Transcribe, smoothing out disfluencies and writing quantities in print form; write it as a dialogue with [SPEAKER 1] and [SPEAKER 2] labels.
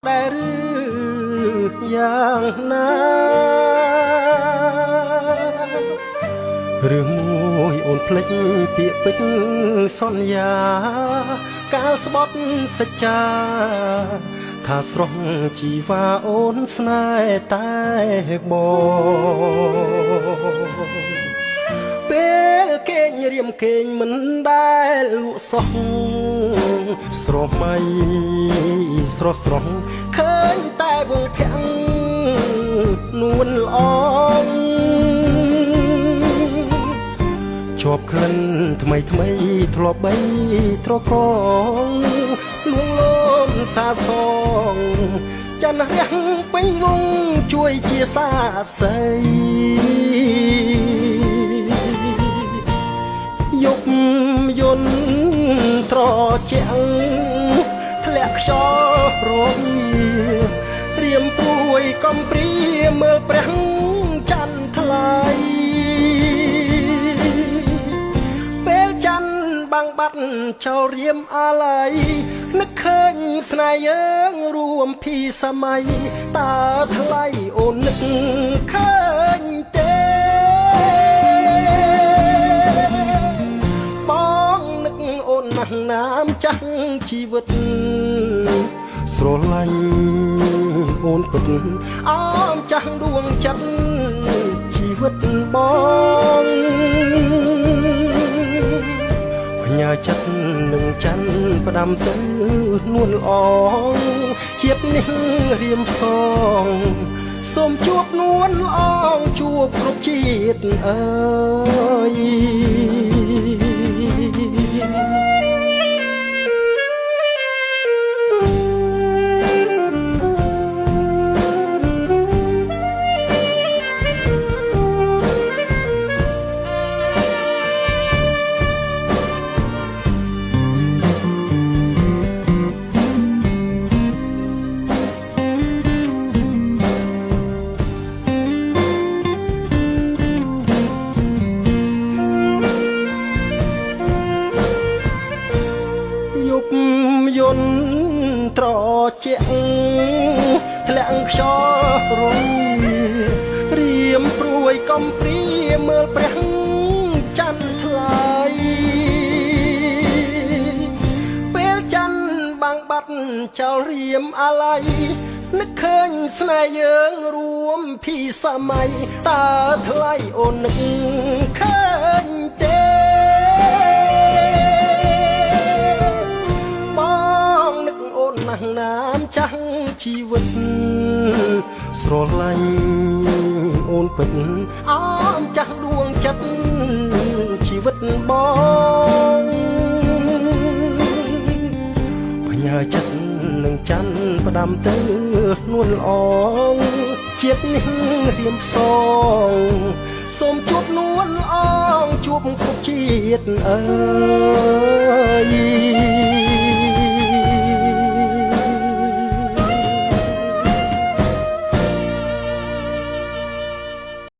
[SPEAKER 1] ដែលឬយ៉ាងណាឬមួយអូនភ្លេចពាក្យពេចន៍សន្យាកាលស្បត់សច្ចាថាស្រស់ជីវ៉ាអូនស្នេហ៍តែបងពេលគេងរៀមគេងមិនដែលលក់សោះស្រមៃស្រស់ស្រស់ឃើញតែវងភាំងនួនល្អងជាប់ក្លិនថ្មីថ្មីធ្លាប់បីត្រកងលួងលោមសាសងចន្ទរះពេញវងជួយជាសាស័យយប់យន្តត្រជាក់ធ្លាក់ខ្យល់រវីរៀមព្រួយកំព្រាមើលព្រះច័ន្ទថ្លៃពេលច័ន្ទបាំងបាត់ចោលរៀមអាល័យនឹកឃើញស្នេហ៍យើងរួមភីសម័យតើថ្លៃអូននឹកឃើញទេបងនឹកអូនណាស់ណាមចាស់ជីវិតស្រឡាញ់អូនពិតអមចាស់ដួងចិត្តជីវិតបងផ្ញើចិត្តនឹងច័ន្ទផ្ដាំទៅនួនអងជាតិនេះរៀមសងសូមជួបនួនអងជួបគ្រប់ជាតិអើយយន្តត្រជាក់ធ្លាក់ខ្យល់រំរៀមព្រួយកំព្រាមើលព្រះច័ន្ទថ្លៃពេលច័ន្ទបាំងបាត់ចោលរៀមអាល័យនឹកឃើញស្នេហ៍យើងរួមភីសម័យតើថ្លៃអូននឹកឃើញទេណាមចាស់ជីវិតស្រឡាញ់អូនពិតអមចាស់ដួងចិត្តជីវិតបងផ្ញើចិត្តនឹងច័ន្ទផ្ដាំទៅនួនល្អងជាតិនេះរៀមផ្សងសូមជួបនួនអងជួបគ្រប់ជាតិអើយ